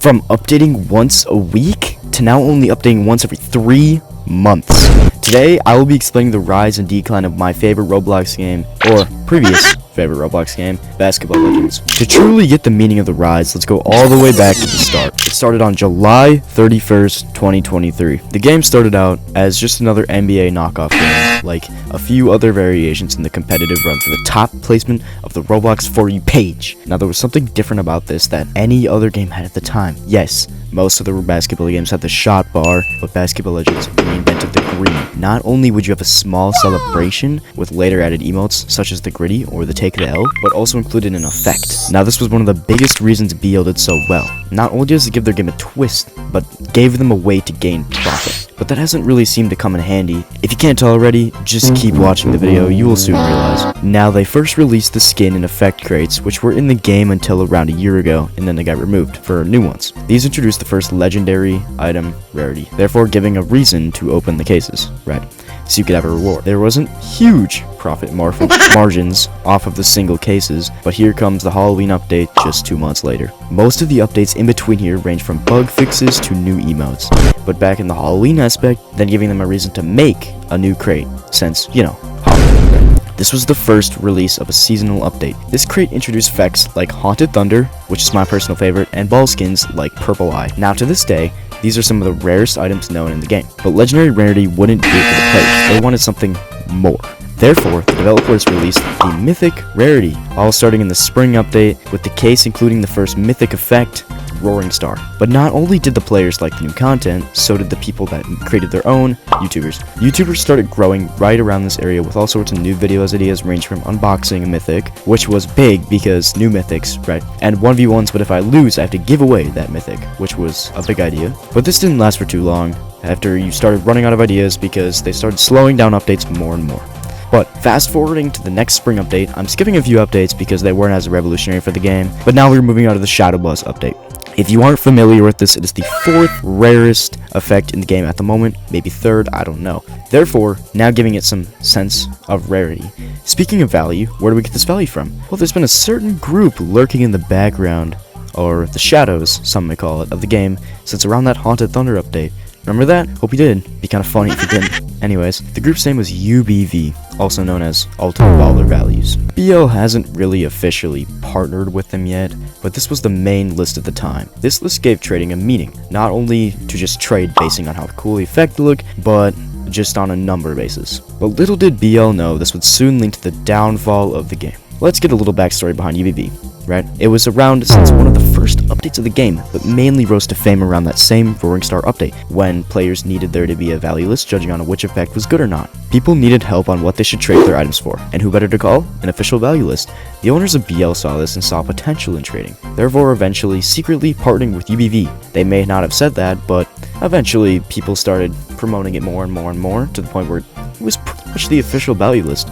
From updating once a week to now only updating once every 3 months. Today, I will be explaining the rise and decline of my favorite Roblox game, or previous favorite Roblox game, Basketball Legends. To truly get the meaning of the rise, let's go all the way back to the start. It started on July 31st, 2023. The game started out as just another NBA knockoff game, like a few other variations in the competitive run for the top placement of the Roblox For You page. Now, there was something different about this that any other game had at the time. Yes, most of the basketball games had the shot bar, but Basketball Legends reinvented the gritty. Not only would you have a small celebration with later added emotes such as the gritty or the take the L, but also included an effect. Now, this was one of the biggest reasons BL did so well. Not only does it give their game a twist, but gave them a way to gain profit. But that hasn't really seemed to come in handy. If you can't tell already, just keep watching the video, you will soon realize. Now, they first released the skin and effect crates, which were in the game until around a year ago, and then they got removed for new ones. These introduced the first legendary item rarity, therefore giving a reason to open the cases, right? So you could have a reward. There wasn't huge profit margins off of the single cases, but here comes the Halloween update just 2 months later. Most of the updates in between here range from bug fixes to new emotes, but back in the Halloween aspect, then giving them a reason to make a new crate, since, you know, Halloween. This was the first release of a seasonal update. This crate introduced effects like Haunted Thunder, which is my personal favorite, and ball skins like Purple Eye. Now to this day, these are some of the rarest items known in the game, but Legendary Rarity wouldn't do it for the players. They wanted something more. Therefore, the developers released the Mythic Rarity, all starting in the spring update, with the case including the first Mythic effect, Roaring Star. But not only did the players like the new content, so did the people that created their own YouTubers. YouTubers started growing right around this area with all sorts of new videos ideas ranging from unboxing a mythic, which was big because new mythics, right? And 1v1s, but if I lose, I have to give away that mythic, which was a big idea. But this didn't last for too long, after you started running out of ideas because they started slowing down updates more and more. But fast forwarding to the next spring update, I'm skipping a few updates because they weren't as revolutionary for the game, but now we're moving on to the Shadow Buzz update. If you aren't familiar with this, it is the 4th rarest effect in the game at the moment, maybe 3rd, I don't know. Therefore, now giving it some sense of rarity. Speaking of value, where do we get this value from? Well, there's been a certain group lurking in the background, or the shadows, some may call it, of the game, since around that Haunted Thunder update. Remember that? Hope you did. Be kind of funny if you didn't. Anyways, the group's name was UBV, also known as Ultimate Baller Values. BL hasn't really officially partnered with them yet, but this was the main list at the time. This list gave trading a meaning, not only to just trade basing on how cool the effect looked, but just on a number basis. But little did BL know this would soon lead to the downfall of the game. Let's get a little backstory behind UBV. Right? It was around since one of the first updates of the game, but mainly rose to fame around that same Roaring Star update, when players needed there to be a value list judging on which effect was good or not. People needed help on what they should trade their items for, and who better to call? An official value list. The owners of BL saw this and saw potential in trading, therefore eventually secretly partnering with UBV. They may not have said that, but eventually people started promoting it more and more and more, to the point where it was pretty much the official value list.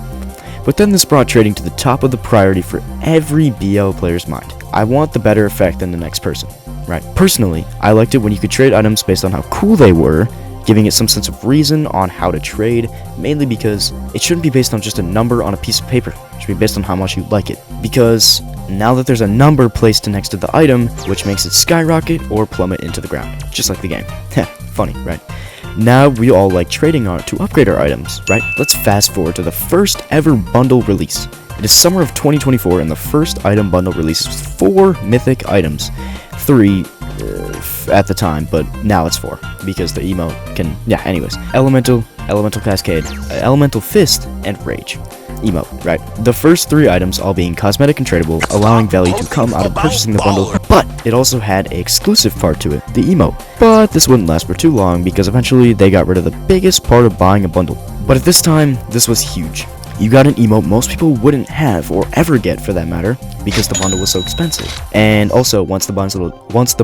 But then this brought trading to the top of the priority for every BL player's mind. I want the better effect than the next person, right? Personally, I liked it when you could trade items based on how cool they were, giving it some sense of reason on how to trade, mainly because it shouldn't be based on just a number on a piece of paper. It should be based on how much you like it. Because now that there's a number placed next to the item, which makes it skyrocket or plummet into the ground, just like the game. Heh, funny, right? Now we all like trading to upgrade our items, right? Let's fast forward to the first ever bundle release. It is summer of 2024 and the first item bundle releases with 4 mythic items. 3 at the time, but now it's 4 because the emote can, yeah, anyways. Elemental Cascade, Elemental Fist, and Rage. Emote, right? The first 3 items all being cosmetic and tradable, allowing value to come out of purchasing the bundle, but it also had an exclusive part to it, the emote. But this wouldn't last for too long because eventually they got rid of the biggest part of buying a bundle. But at this time, this was huge. You got an emote most people wouldn't have or ever get for that matter because the bundle was so expensive. And also, once the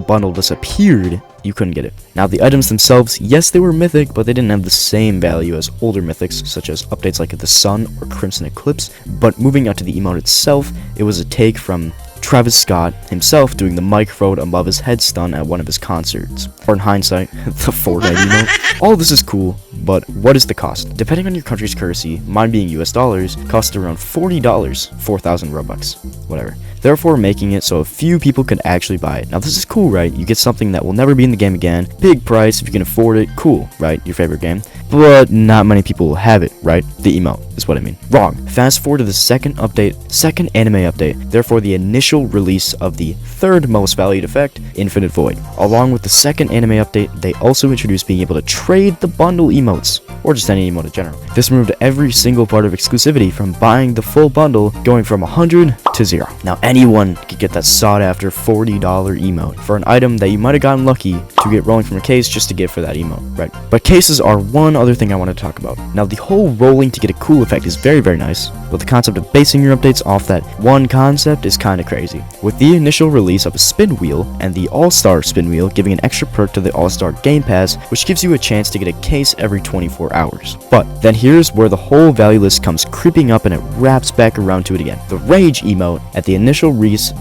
bundle disappeared, you couldn't get it. Now, the items themselves, yes, they were mythic, but they didn't have the same value as older mythics, such as updates like the Sun or Crimson Eclipse. But moving out to the emote itself, it was a take from Travis Scott himself doing the microphone above his head stun at one of his concerts. Or in hindsight, the Fortnite emote. All this is cool, but what is the cost? Depending on your country's currency, mine being US dollars, costs around $40, 4,000 Robux, whatever. therefore making it so a few people can actually buy it. Now this is cool, right? You get something that will never be in the game again, big price, if you can afford it, cool, right? Your favorite game. But not many people will have it, right? The emote is what I mean. Wrong. Fast forward to the second anime update, therefore the initial release of the third most valued effect, Infinite Void. Along with the second anime update, they also introduced being able to trade the bundle emotes, or just any emote in general. This removed every single part of exclusivity from buying the full bundle, going from 100 to 0. Now anyone could get that sought after $40 emote for an item that you might have gotten lucky to get rolling from a case just to get for that emote, right? But cases are one other thing I want to talk about. Now the whole rolling to get a cool effect is very, very nice, but the concept of basing your updates off that one concept is kind of crazy. With the initial release of a spin wheel and the All-Star spin wheel giving an extra perk to the All-Star Game Pass, which gives you a chance to get a case every 24 hours. But then here's where the whole value list comes creeping up and it wraps back around to it again. The Rage emote at the initial release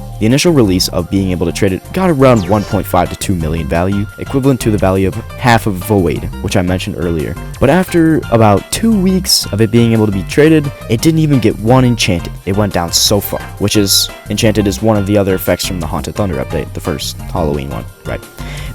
of being able to trade it got around 1.5 to 2 million value, equivalent to the value of half of Void, which I mentioned earlier. But after about 2 weeks of it being able to be traded, it didn't even get one enchanted. It went down so far, which is enchanted is one of the other effects from the Haunted Thunder update, the first Halloween one, right?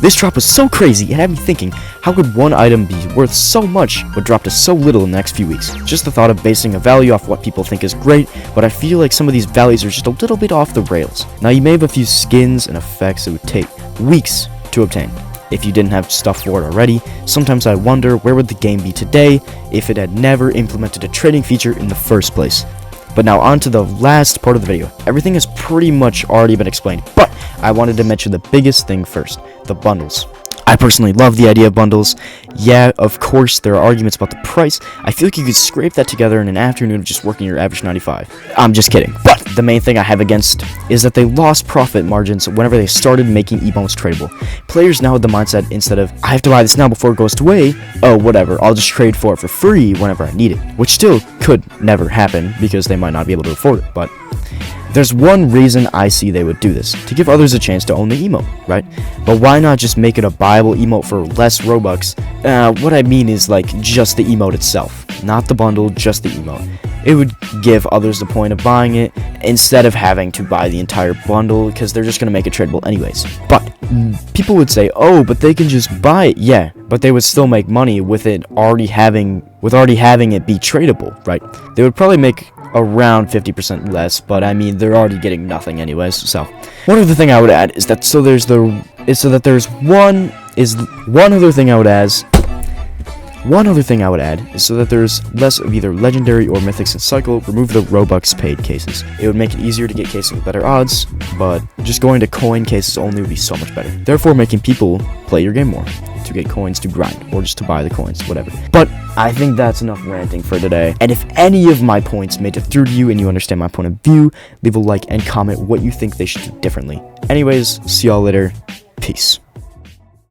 This drop was so crazy, it had me thinking, how could one item be worth so much but drop to so little in the next few weeks? Just the thought of basing a value off what people think is great, but I feel like some of these values are just a little bit off the rails. Now you may have a few skins and effects that would take weeks to obtain. If you didn't have stuff for it already, sometimes I wonder where would the game be today if it had never implemented a trading feature in the first place. But now on to the last part of the video. Everything has pretty much already been explained, but I wanted to mention the biggest thing first, the bundles. I personally love the idea of bundles. Yeah, of course, there are arguments about the price. I feel like you could scrape that together in an afternoon of just working your average 95. I'm just kidding. But the main thing I have against is that they lost profit margins whenever they started making emotes tradable. Players now had the mindset, instead of, I have to buy this now before it goes away, oh, whatever, I'll just trade for it for free whenever I need it. Which still could never happen, because they might not be able to afford it, but there's one reason I see they would do this, to give others a chance to own the emote, right? But why not just make it a buyable emote for less Robux? What I mean is like just the emote itself, not the bundle, just the emote. It would give others the point of buying it instead of having to buy the entire bundle, because they're just going to make it tradable anyways. But people would say, oh, but they can just buy it. Yeah, but they would still make money with it already having it be tradable, right? They would probably make around 50% less, but I mean they're already getting nothing anyways. So one other thing I would add is that so there's less of either legendary or mythics in cycle. Remove the Robux paid cases. It would make it easier to get cases with better odds, but just going to coin cases only would be so much better, therefore making people play your game more to get coins to grind, or just to buy the coins, whatever. But I think that's enough ranting for today, and if any of my points made it through to you and you understand my point of view, leave a like and comment what you think they should do differently. Anyways, see y'all later. Peace.